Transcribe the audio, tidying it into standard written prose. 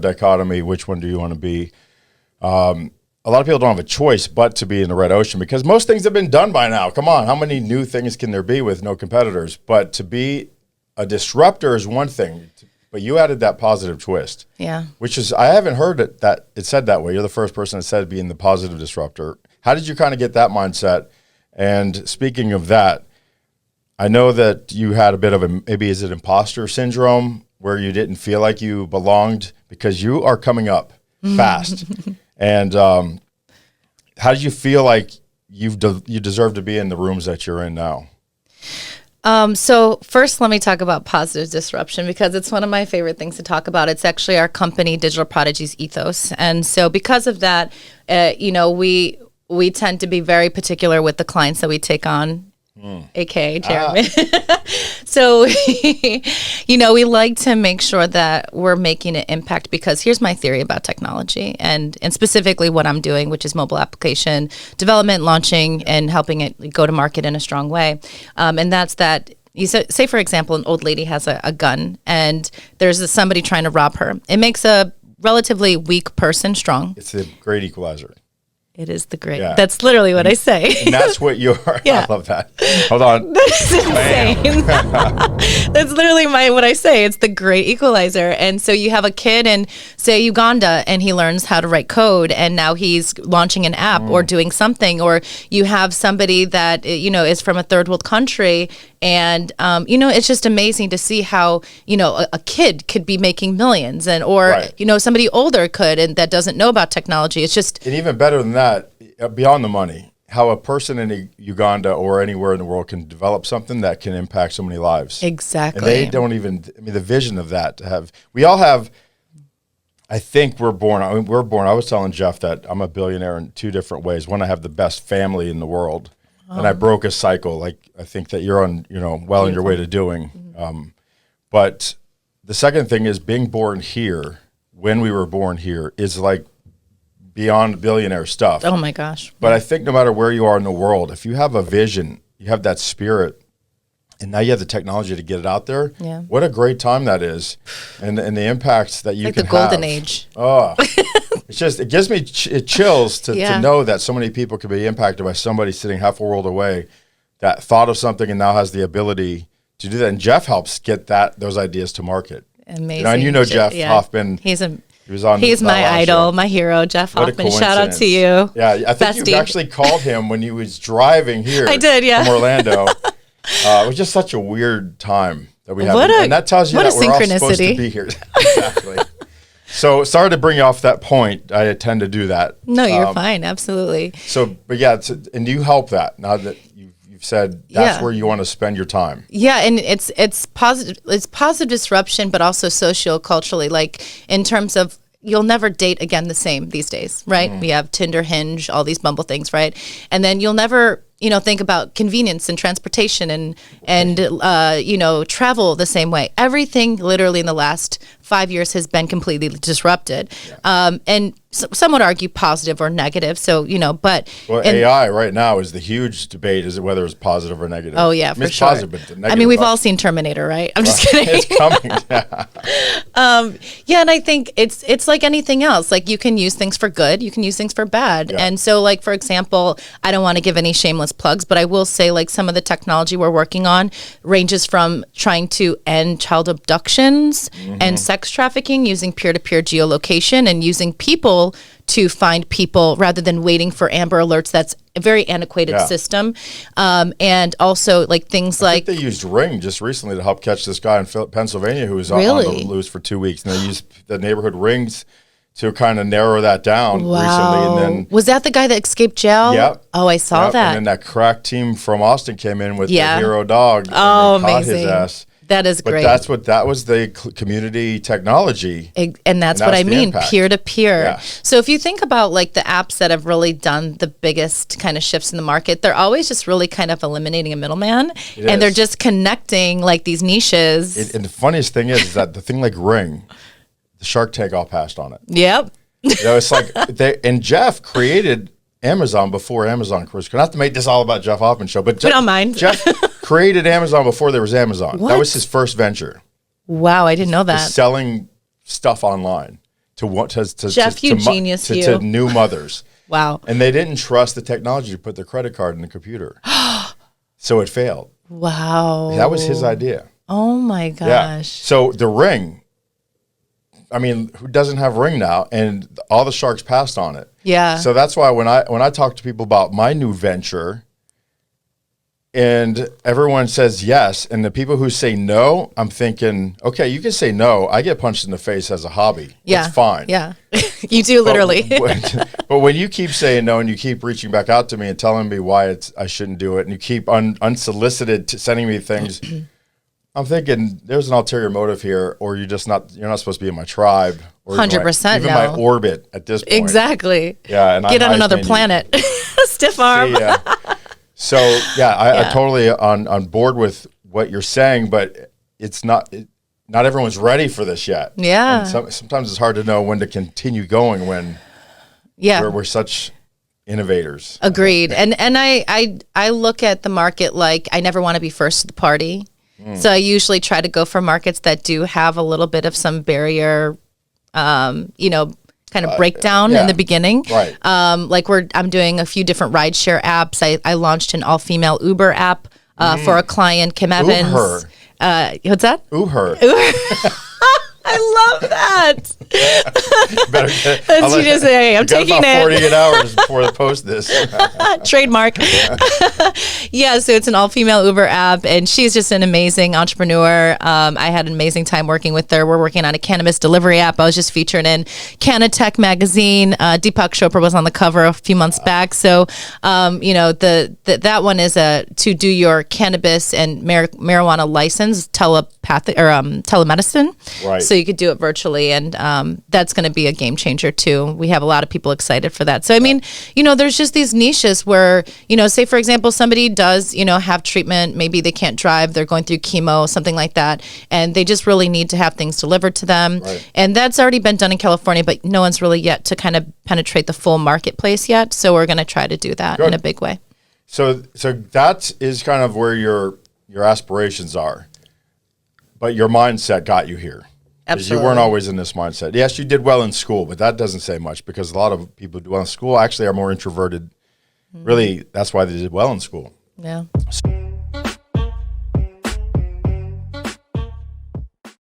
Dichotomy, which one do you want to be? A lot of people don't have a choice but to be in the red ocean because most things have been done by now. Come on, how many new things can there be with no competitors? But to be a disruptor is one thing, but you added that positive twist. Yeah. Which is, I haven't heard it said that way. You're the first person that said being the positive disruptor. How did you kind of get that mindset? And speaking of that, I know that you had a bit of maybe is it imposter syndrome where you didn't feel like you belonged because you are coming up fast. And how did you feel like you deserve to be in the rooms that you're in now? So first, let me talk about positive disruption because it's one of my favorite things to talk about. It's actually our company, Digital Prodigy's ethos. And so because of that, we tend to be very particular with the clients that we take on. AKA Jeremy. So, we like to make sure that we're making an impact because here's my theory about technology and specifically what I'm doing, which is mobile application development, launching, and helping it go to market in a strong way. And that's that. You say, for example, an old lady has a gun and there's somebody trying to rob her. It makes a relatively weak person strong. It's the great equalizer. It is the great. Yeah. That's literally what I say. And that's what you are. Yeah. I love that. Hold on. That's insane. That's literally what I say. It's the great equalizer. And so you have a kid in, say, Uganda, and he learns how to write code, and now he's launching an app or doing something. Or you have somebody that, is from a third world country, and, it's just amazing to see how, a kid could be making millions or somebody older could and that doesn't know about technology. It's just. And even better than that, beyond the money, how a person in Uganda or anywhere in the world can develop something that can impact so many lives. Exactly. And they don't even, the vision of that we all have, I think we're born, I was telling Jeff that I'm a billionaire in two different ways. One, I have the best family in the world. And I broke a cycle, like I think that you're on, well on your way to doing. But the second thing is being born here, when we were born here, is like beyond billionaire stuff. Oh my gosh. But I think no matter where you are in the world, if you have a vision, you have that spirit, and now you have the technology to get it out there, what a great time that is. And the impacts that you can have. Like the golden age. Oh, it gives me chills to know that so many people can be impacted by somebody sitting half a world away that thought of something and now has the ability to do that. And Jeff helps get those ideas to market. Amazing. And Jeff Hoffman. He's my idol, my hero, Jeff Hoffman. Shout out to you. Yeah, I think you actually called him when he was driving here. I did, from Orlando. It was just such a weird time that we had. And that tells you that we're all supposed to be here. Exactly. So sorry to bring you off that point. I tend to do that. No, you're fine. Absolutely. So, but yeah, and you help that now that you've said that's where you want to spend your time. Yeah, and it's positive. It's positive disruption, but also socio-culturally, like in terms of you'll never date again the same these days, right? We have Tinder, Hinge, all these Bumble things, right? And then you'll never think about convenience and transportation and travel the same way. Everything literally in the last 5 years has been completely disrupted. And some would argue positive or negative. So, but. Well, AI right now is the huge debate, is it whether it's positive or negative? Oh, yeah, for sure. Positive, but negative, we've all seen Terminator, right? I'm just kidding. It's coming. And I think it's like anything else. Like you can use things for good, you can use things for bad. Yeah. And so like, for example, I don't want to give any shameless plugs, but I will say like some of the technology we're working on ranges from trying to end child abductions and sex trafficking using peer-to-peer geolocation and using people to find people rather than waiting for Amber Alerts. That's a very antiquated system. And also like things I think they used Ring just recently to help catch this guy in Pennsylvania who was on the loose for 2 weeks. And they used the neighborhood rings to kind of narrow that down recently. And then was that the guy that escaped jail? Yep. Oh, I saw that. And then that crack team from Austin came in with the hero dog. Oh, and amazing. Caught his ass. That is great. But that was the community technology. And that's what I mean, peer-to-peer. Yeah. So if you think about like the apps that have really done the biggest kind of shifts in the market, they're always just really kind of eliminating a middleman. They're just connecting like these niches. And the funniest thing is that the thing like Ring, the Shark Tank all passed on it. Yep. It's like and Jeff created Amazon before Amazon. Of course, not to make this all about Jeff Hoffman show, but we don't mind. Jeff created Amazon before there was Amazon. What? That was his first venture. Wow, I didn't know that. Selling stuff online to Jeff, you genius, you. to new mothers. Wow. And they didn't trust the technology to put their credit card in the computer. So it failed. Wow. That was his idea. Oh my gosh. Yeah. So the Ring, I mean, who doesn't have Ring now? And all the sharks passed on it. Yeah. So that's why when I talk to people about my new venture, and everyone says yes, and the people who say no, I'm thinking, okay, you can say no. I get punched in the face as a hobby. Yeah. It's fine. Yeah. You do literally. But when you keep saying no and you keep reaching back out to me and telling me why I shouldn't do it, and you keep unsolicited sending me things, I'm thinking there's an ulterior motive here, or you're not supposed to be in my tribe, or 100% even my orbit at this point. Exactly. Yeah, and get on another planet. Stiff arm. Yeah. So yeah, I totally on board with what you're saying, but it's not everyone's ready for this yet. Yeah. And sometimes it's hard to know when to continue going when we're such innovators. Agreed. And I look at the market like I never want to be first to the party. So I usually try to go for markets that do have a little bit of some barrier, kind of breakdown in the beginning. Right. Like I'm doing a few different rideshare apps. I launched an all-female Uber app for a client, Kim Evans. Uber. What's that? Uber. I love that. That's you just say, I'm taking about it. 48 hours before I post this. Trademark. Yeah, so it's an all-female Uber app, and she's just an amazing entrepreneur. I had an amazing time working with her. We're working on a cannabis delivery app. I was just featured in Canatech magazine. Deepak Chopra was on the cover a few months back. So, that one is to do your cannabis and marijuana license telemedicine. Right. So you could do it virtually, and that's going to be a game changer too. We have a lot of people excited for that. So I mean, there's just these niches where, say for example, somebody does, have treatment, maybe they can't drive, they're going through chemo, something like that, and they just really need to have things delivered to them. Right. And that's already been done in California, but no one's really yet to kind of penetrate the full marketplace yet. So we're going to try to do that in a big way. So that is kind of where your aspirations are, but your mindset got you here. Absolutely. You weren't always in this mindset. Yes, you did well in school, but that doesn't say much because a lot of people who do well in school actually are more introverted. Really, that's why they did well in school. Yeah.